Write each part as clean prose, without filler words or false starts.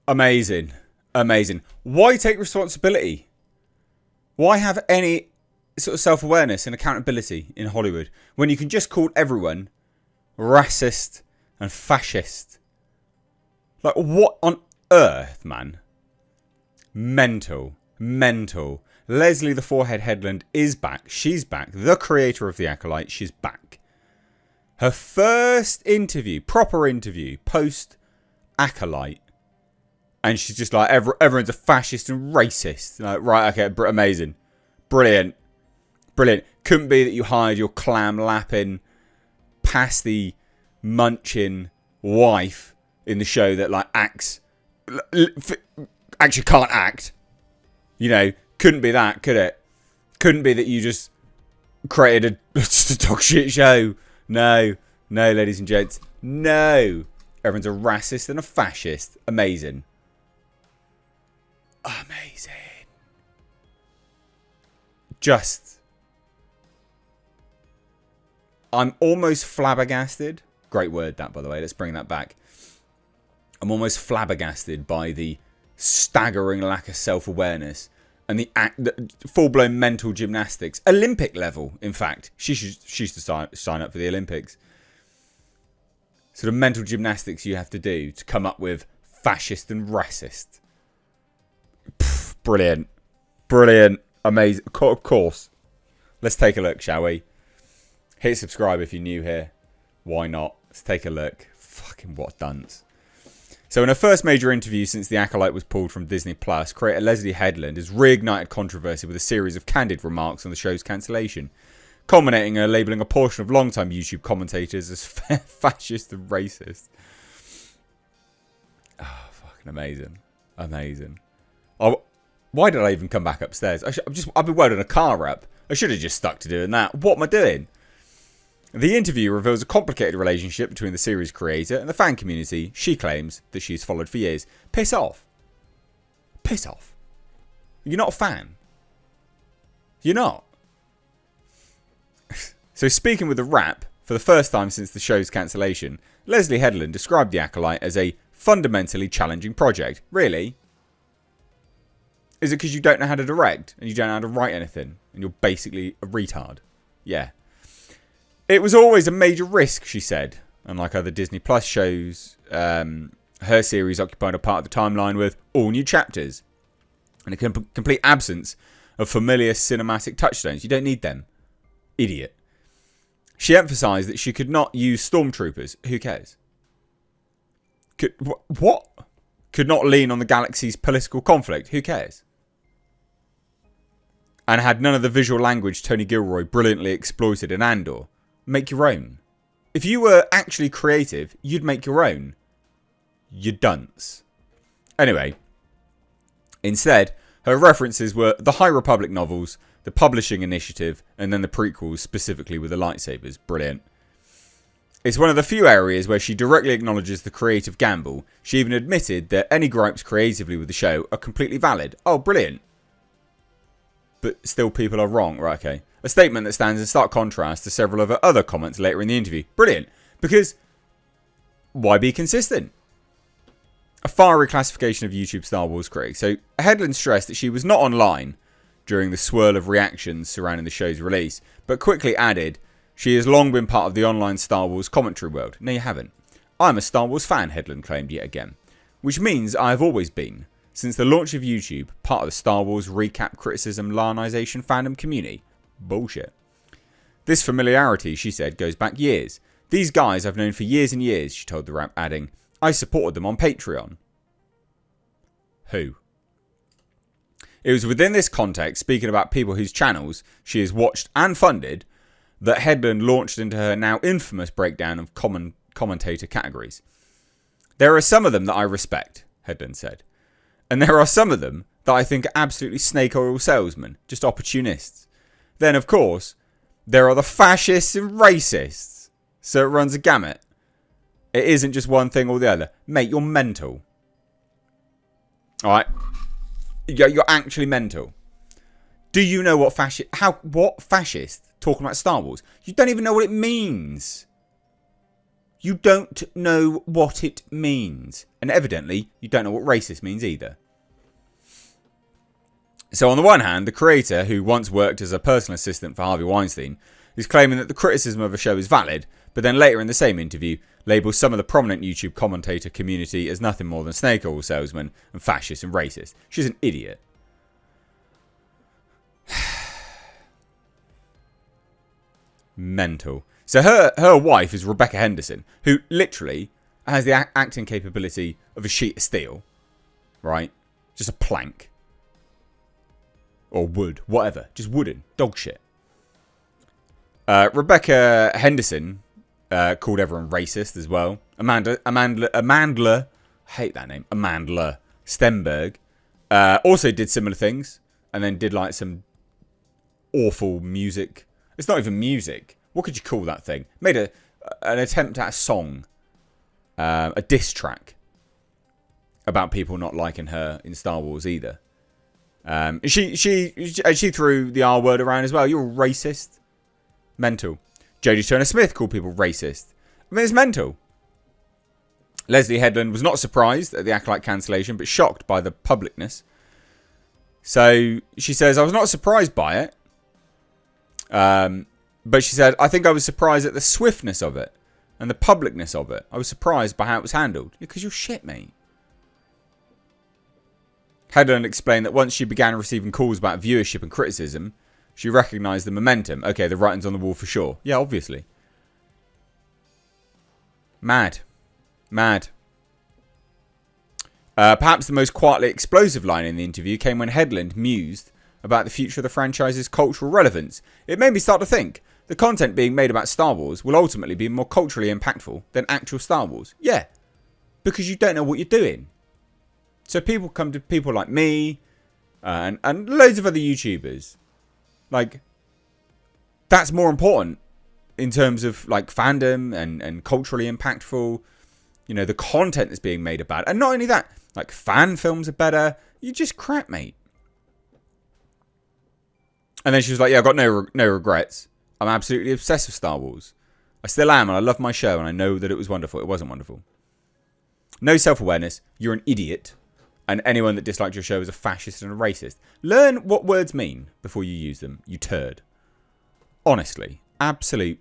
Amazing. Amazing. Why take responsibility? Why have any sort of self-awareness and accountability in Hollywood when you can just call everyone racist and fascist? Like, what on earth, man? Mental. Mental. Leslie the Forehead Headland is back. She's back. The creator of The Acolyte. She's back. Her first interview, proper interview, post Acolyte. And she's just like, everyone's a fascist and racist. Like, right, okay, amazing. Brilliant. Brilliant. Couldn't be that you hired your clam lapping, pasty munching wife in the show that like acts, actually can't act. You know, couldn't be that, could it? Couldn't be that you just created just a dog shit show. No, ladies and gents, no. Everyone's a racist and a fascist. Amazing. Amazing. I'm almost flabbergasted. Great word that, by the way. Let's bring that back. I'm almost flabbergasted by the staggering lack of self-awareness and the full-blown mental gymnastics. Olympic level, in fact. She should sign up for the Olympics. Sort of mental gymnastics you have to do to come up with fascist and racist. Pff, brilliant. Brilliant. Amazing. Of course. Let's take a look, shall we? Hit subscribe if you're new here. Why not? Let's take a look. Fucking what a dunce. So in her first major interview since The Acolyte was pulled from Disney+, creator Leslie Headland has reignited controversy with a series of candid remarks on the show's cancellation, culminating in her labelling a portion of long-time YouTube commentators as fascist and racist. Oh, fucking amazing. Amazing. Oh, why did I even come back upstairs? I've been welding a car up. I should have just stuck to doing that. What am I doing? The interview reveals a complicated relationship between the series creator and the fan community she claims that she's followed for years. Piss off. Piss off. You're not a fan. You're not. So speaking with a rap, for the first time since the show's cancellation, Leslie Headland described The Acolyte as a fundamentally challenging project. Really? Is it because you don't know how to direct and you don't know how to write anything and you're basically a retard? Yeah. It was always a major risk, she said. Unlike other Disney Plus shows, her series occupied a part of the timeline with all new chapters and a complete absence of familiar cinematic touchstones. You don't need them. Idiot. She emphasised that she could not use stormtroopers. Who cares? What? Could not lean on the galaxy's political conflict. Who cares? And had none of the visual language Tony Gilroy brilliantly exploited in Andor. Make your own. If you were actually creative, you'd make your own. You dunce. Anyway, instead, her references were the High Republic novels, the publishing initiative, and then the prequels, specifically with the lightsabers. Brilliant. It's one of the few areas where she directly acknowledges the creative gamble. She even admitted that any gripes creatively with the show are completely valid. Oh, brilliant. But still people are wrong. Right, okay. A statement that stands in stark contrast to several of her other comments later in the interview. Brilliant. Because why be consistent? A fiery classification of YouTube Star Wars critics. So Headland stressed that she was not online during the swirl of reactions surrounding the show's release, but quickly added, she has long been part of the online Star Wars commentary world. No, you haven't. I'm a Star Wars fan, Headland claimed yet again. Which means I have always been. Since the launch of YouTube, part of the Star Wars recap criticism Larnization fandom community. Bullshit. This familiarity, she said, goes back years. These guys I've known for years and years, she told the rap, adding, I supported them on Patreon. Who? It was within this context, speaking about people whose channels she has watched and funded, that Headland launched into her now infamous breakdown of common commentator categories. There are some of them that I respect, Headland said. And there are some of them that I think are absolutely snake oil salesmen, just opportunists. Then, of course, there are the fascists and racists. So it runs a gamut. It isn't just one thing or the other. Mate, you're mental. Alright? You're actually mental. Do you know what fascist... What fascist? Talking about Star Wars. You don't even know what it means. You don't know what it means. And evidently, you don't know what racist means either. So on the one hand, the creator, who once worked as a personal assistant for Harvey Weinstein, is claiming that the criticism of a show is valid, but then later in the same interview, labels some of the prominent YouTube commentator community as nothing more than snake oil salesmen and fascists and racist. She's an idiot. Mental. So her wife is Rebecca Henderson, who literally has the acting capability of a sheet of steel, right? Just a plank. Or wood, whatever. Just wooden. Dog shit. Rebecca Henderson called everyone racist as well. Amanda, I hate that name. Amanda Stenberg also did similar things. And then did like some awful music. It's not even music. What could you call that thing? Made an attempt at a song. A diss track. About people not liking her in Star Wars either. She threw the R word around as well. You're a racist. Mental. Jodie Turner-Smith called people racist. I mean, it's mental. Leslie Headland was not surprised at the Acolyte cancellation, but shocked by the publicness. So she says, I was not surprised by it. But she said, I think I was surprised at the swiftness of it and the publicness of it. I was surprised by how it was handled. Because you're shit, mate. Headland explained that once she began receiving calls about viewership and criticism, she recognised the momentum. Okay, the writing's on the wall for sure. Yeah, obviously. Mad. Perhaps the most quietly explosive line in the interview came when Headland mused about the future of the franchise's cultural relevance. It made me start to think, the content being made about Star Wars will ultimately be more culturally impactful than actual Star Wars. Yeah, because you don't know what you're doing. So people come to people like me and loads of other YouTubers. Like, that's more important in terms of like fandom and culturally impactful. You know, the content that's being made about it. And not only that, like fan films are better. You just crap, mate. And then she was like, yeah, I've got no regrets. I'm absolutely obsessed with Star Wars. I still am, and I love my show, and I know that it was wonderful. It wasn't wonderful. No self-awareness. You're an idiot. And anyone that disliked your show is a fascist and a racist. Learn what words mean before you use them, you turd. Honestly. Absolute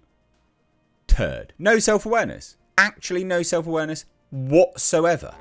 turd. No self-awareness. Actually no self-awareness whatsoever.